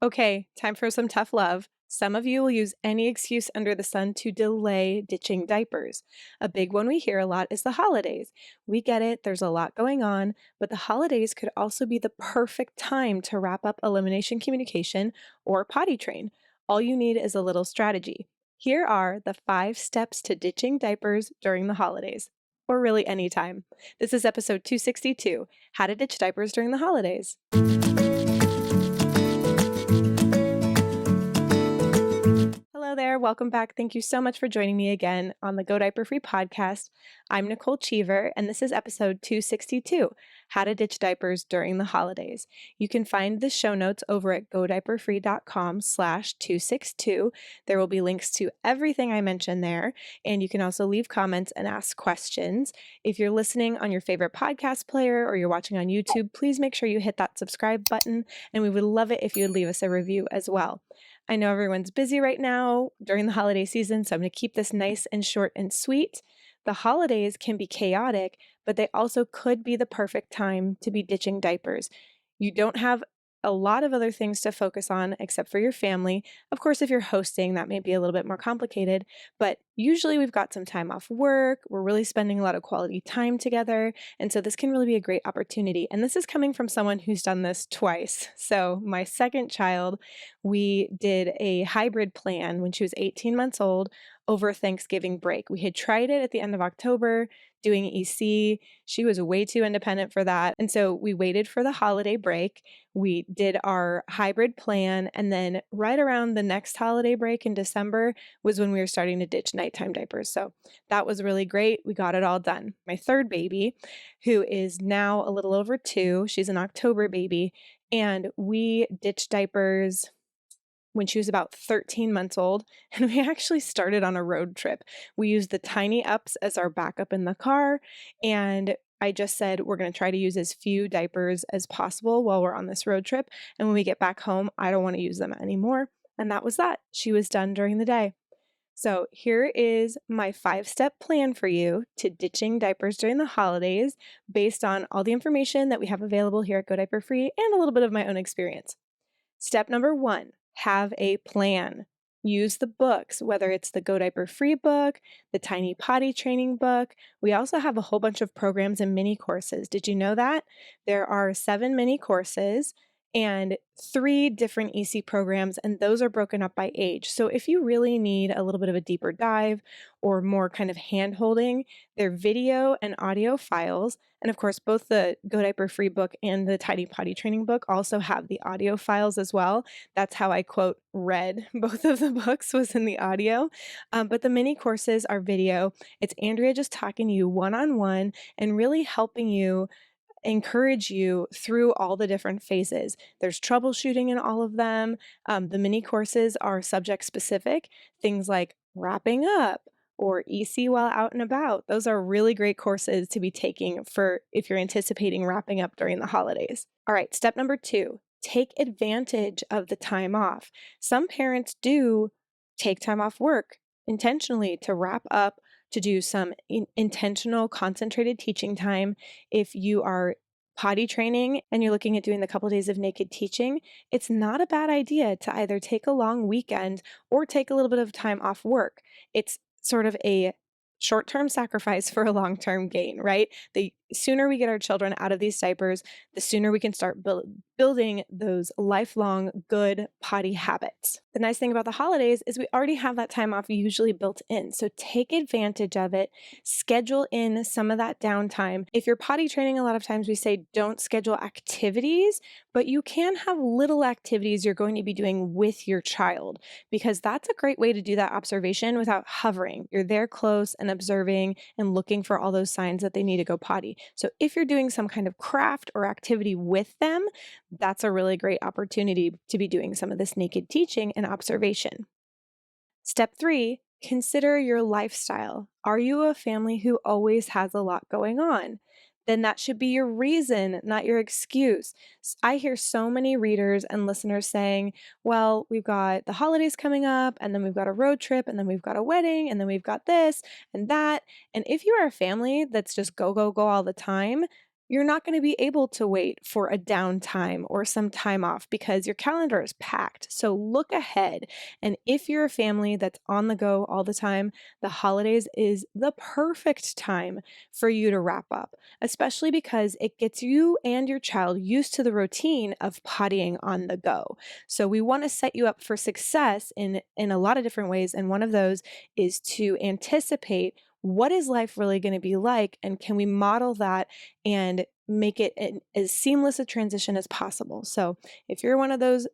Okay, time for some tough love. Some of you will use any excuse under the sun to delay ditching diapers. A big one we hear a lot is the holidays. We get it, there's a lot going on, but the holidays could also be the perfect time to wrap up elimination communication or potty train. All you need is a little strategy. Here are the 5 steps to ditching diapers during the holidays, or really any time. This is episode 262, How to Ditch Diapers During the Holidays. Hello there. Welcome back. Thank you so much for joining me again on the Go Diaper Free podcast. I'm Nicole Cheever, and this is episode 262, How to Ditch Diapers During the Holidays. You can find the show notes over at godiaperfree.com/262. There will be links to everything I mentioned there, and you can also leave comments and ask questions. If you're listening on your favorite podcast player or you're watching on YouTube, please make sure you hit that subscribe button, and we would love it if you would leave us a review as well. I know everyone's busy right now during the holiday season, so I'm going to keep this nice and short and sweet. The holidays can be chaotic, but they also could be the perfect time to be ditching diapers. You don't have a lot of other things to focus on except for your family. Of course, if you're hosting, that may be a little bit more complicated, but usually we've got some time off work. We're really spending a lot of quality time together, and so this can really be a great opportunity. And this is coming from someone who's done this twice. So my second child, we did a hybrid plan when she was 18 months old over Thanksgiving break. We had tried it at the end of October doing EC. She was way too independent for that. And so we waited for the holiday break. We did our hybrid plan. And then right around the next holiday break in December was when we were starting to ditch nighttime diapers. So that was really great. We got it all done. My third baby, who is now a little over 2, she's an October baby. And we ditched diapers when she was about 13 months old, and we actually started on a road trip. We used the tiny ups as our backup in the car, and I just said we're going to try to use as few diapers as possible while we're on this road trip, and when we get back home, I don't want to use them anymore. And that was that. She was done during the day. So here is my 5-step plan for you to ditching diapers during the holidays based on all the information that we have available here at Go Diaper Free and a little bit of my own experience. Step number 1, have a plan. Use the books, whether it's the Go Diaper Free book, the Tiny Potty Training book. We also have a whole bunch of programs and mini courses. Did you know that? There are 7 mini courses and 3 different EC programs, and those are broken up by age. So if you really need a little bit of a deeper dive or more kind of hand holding, they're video and audio files. And of course, both the Go Diaper Free book and the Tiny Potty Training book also have the audio files as well. That's how I quote read both of the books was in the audio. But the mini courses are video. It's Andrea just talking to you one-on-one and really helping you encourage you through all the different phases. There's troubleshooting in all of them. The mini courses are subject specific, things like wrapping up or EC while out and about. Those are really great courses to be taking for if you're anticipating wrapping up during the holidays. All right, step number 2, take advantage of the time off. Some parents do take time off work intentionally to wrap up, to do some intentional concentrated teaching time. If you are potty training and you're looking at doing the couple days of naked teaching, it's not a bad idea to either take a long weekend or take a little bit of time off work. It's sort of a short-term sacrifice for a long-term gain, right? The sooner we get our children out of these diapers, the sooner we can start building those lifelong good potty habits. The nice thing about the holidays is we already have that time off usually built in. So take advantage of it. Schedule in some of that downtime. If you're potty training, a lot of times we say don't schedule activities, but you can have little activities you're going to be doing with your child, because that's a great way to do that observation without hovering. You're there close and observing and looking for all those signs that they need to go potty. So if you're doing some kind of craft or activity with them, that's a really great opportunity to be doing some of this naked teaching and observation. Step 3, consider your lifestyle. Are you a family who always has a lot going on? Then that should be your reason, not your excuse. I hear so many readers and listeners saying, well, we've got the holidays coming up, and then we've got a road trip, and then we've got a wedding, and then we've got this and that. And if you are a family that's just go, go, go all the time, you're not going to be able to wait for a downtime or some time off because your calendar is packed. So look ahead. And if you're a family that's on the go all the time, the holidays is the perfect time for you to wrap up, especially because it gets you and your child used to the routine of pottying on the go. So we want to set you up for success in a lot of different ways. And one of those is to anticipate what is life really going to be like, and can we model that and make it as seamless a transition as possible. So if you're one of those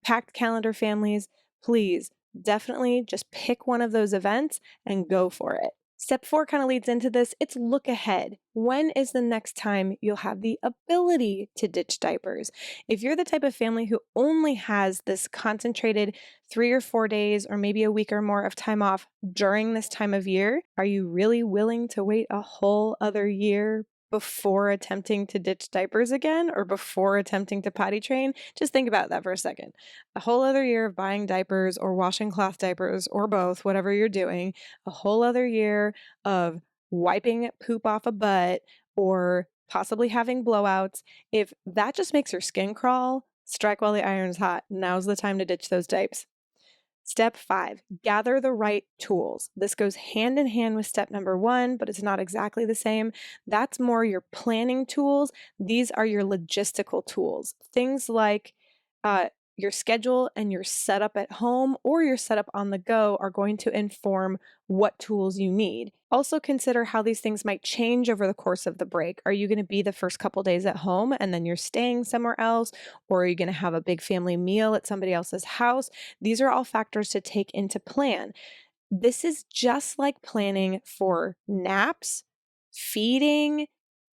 packed calendar families, please definitely just pick one of those events and go for it. Step 4 kind of leads into this. It's look ahead. When is the next time you'll have the ability to ditch diapers? If you're the type of family who only has this concentrated 3 or 4 days or maybe a week or more of time off during this time of year, are you really willing to wait a whole other year before attempting to ditch diapers again or before attempting to potty train? Just think about that for a second. A whole other year of buying diapers or washing cloth diapers or both, whatever you're doing, a whole other year of wiping poop off a butt or possibly having blowouts. If that just makes your skin crawl, strike while the iron's hot. Now's the time to ditch those diapers. Step 5, gather the right tools. This goes hand in hand with step number 1, but it's not exactly the same. That's more your planning tools. These are your logistical tools. Things like your schedule and your setup at home or your setup on the go are going to inform what tools you need. Also consider how these things might change over the course of the break. Are you going to be the first couple days at home and then you're staying somewhere else? Or are you going to have a big family meal at somebody else's house? These are all factors to take into plan. This is just like planning for naps, feeding,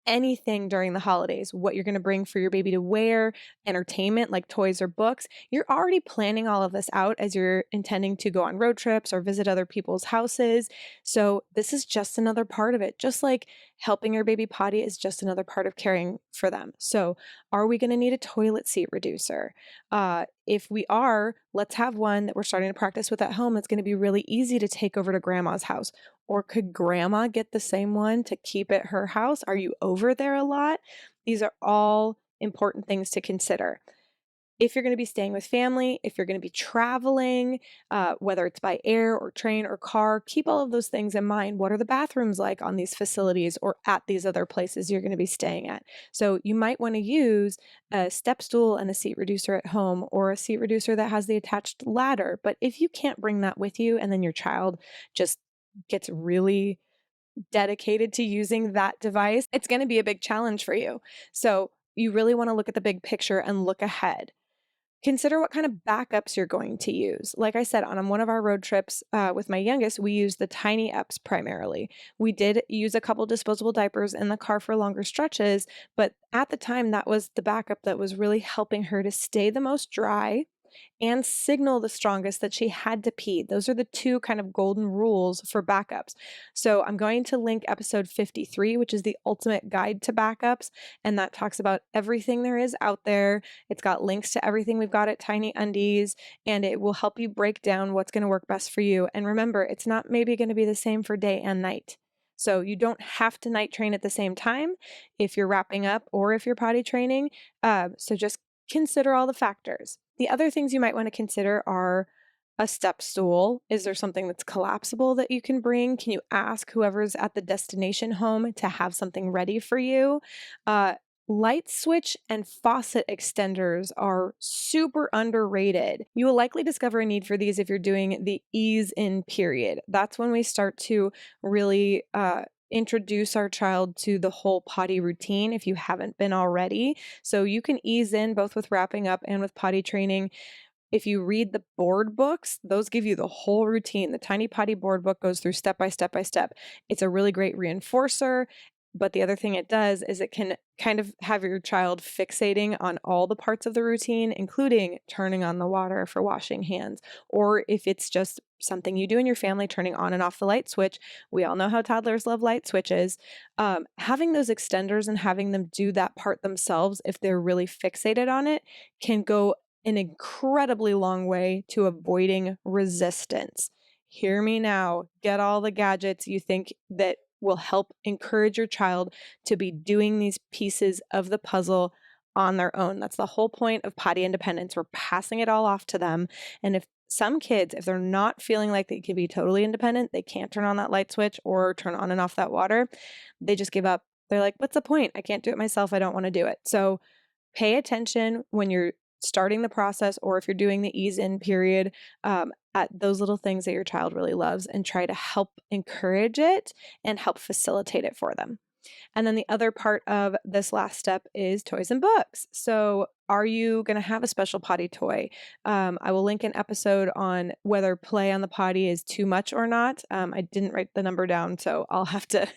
anything during the holidays, what you're going to bring for your baby to wear, entertainment like toys or books. You're already planning all of this out as you're intending to go on road trips or visit other people's houses. So this is just another part of it. Just like helping your baby potty is just another part of caring for them. So are we going to need a toilet seat reducer? If we are, let's have one that we're starting to practice with at home that's going to be really easy to take over to grandma's house. Or could grandma get the same one to keep at her house? Are you over there a lot? These are all important things to consider. If you're going to be staying with family, if you're going to be traveling, whether it's by air or train or car, keep all of those things in mind. What are the bathrooms like on these facilities or at these other places you're going to be staying at? So you might want to use a step stool and a seat reducer at home, or a seat reducer that has the attached ladder. But if you can't bring that with you and then your child just gets really dedicated to using that device, it's going to be a big challenge for you. So you really want to look at the big picture and look ahead. Consider what kind of backups you're going to use. Like I said, on one of our road trips with my youngest, we used the Tiny Eps primarily. We did use a couple disposable diapers in the car for longer stretches, but at the time, that was the backup that was really helping her to stay the most dry and signal the strongest that she had to pee. Those are the two kind of golden rules for backups. So I'm going to link episode 53, which is the ultimate guide to backups. And that talks about everything there is out there. It's got links to everything we've got at Tiny Undies, and it will help you break down what's going to work best for you. And remember, it's not maybe going to be the same for day and night. So you don't have to night train at the same time if you're wrapping up or if you're potty training. So just consider all the factors. The other things you might want to consider are a step stool. Is there something that's collapsible that you can bring? Can you ask whoever's at the destination home to have something ready for you? Light switch and faucet extenders are super underrated. You will likely discover a need for these if you're doing the ease in period. That's when we start to really introduce our child to the whole potty routine if you haven't been already. So you can ease in both with wrapping up and with potty training. If you read the board books, those give you the whole routine. The Tiny Potty board book goes through step by step by step. It's a really great reinforcer. But the other thing it does is it can kind of have your child fixating on all the parts of the routine, including turning on the water for washing hands. Or if it's just something you do in your family, turning on and off the light switch. We all know how toddlers love light switches. Having those extenders and having them do that part themselves, if they're really fixated on it, can go an incredibly long way to avoiding resistance. Hear me now. Get all the gadgets you think that will help encourage your child to be doing these pieces of the puzzle on their own. That's the whole point of potty independence. We're passing it all off to them. And if some kids, if they're not feeling like they can be totally independent, they can't turn on that light switch or turn on and off that water, they just give up. They're like, what's the point? I can't do it myself. I don't want to do it. So pay attention when you're starting the process, or if you're doing the ease in period, at those little things that your child really loves, and try to help encourage it and help facilitate it for them. And then the other part of this last step is toys and books. So are you going to have a special potty toy? I will link an episode on whether play on the potty is too much or not. I didn't write the number down, so I'll have to,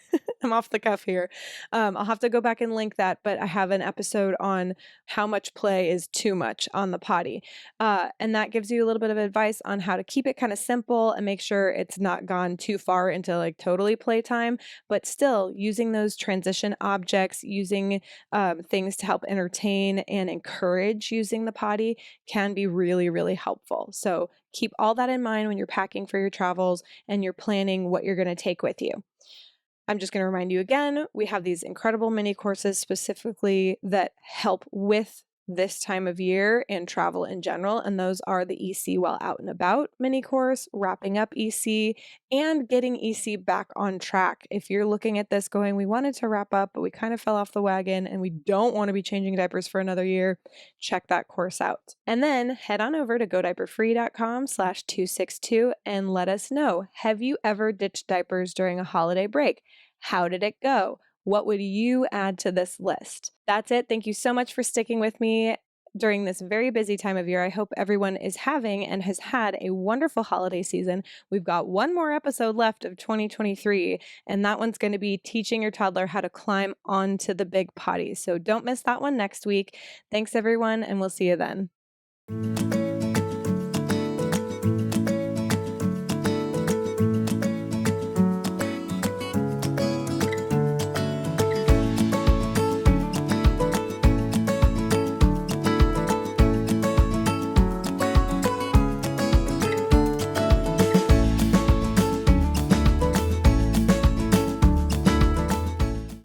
I'm off the cuff here. I'll have to go back and link that, but I have an episode on how much play is too much on the potty. And that gives you a little bit of advice on how to keep it kind of simple and make sure it's not gone too far into like totally playtime, but still using those transition objects, using things to help entertain and encourage using the potty can be really, really helpful. So keep all that in mind when you're packing for your travels and you're planning what you're going to take with you. I'm just going to remind you again, we have these incredible mini courses specifically that help with this time of year and travel in general. And those are the EC While Out and About mini course, Wrapping Up EC, and Getting EC Back on Track. If you're looking at this going, we wanted to wrap up, but we kind of fell off the wagon and we don't want to be changing diapers for another year, check that course out. And then head on over to godiaperfree.com/262 and let us know, have you ever ditched diapers during a holiday break? How did it go? What would you add to this list? That's it. Thank you so much for sticking with me during this very busy time of year. I hope everyone is having and has had a wonderful holiday season. We've got one more episode left of 2023, and that one's going to be teaching your toddler how to climb onto the big potty. So don't miss that one next week. Thanks, everyone, and we'll see you then.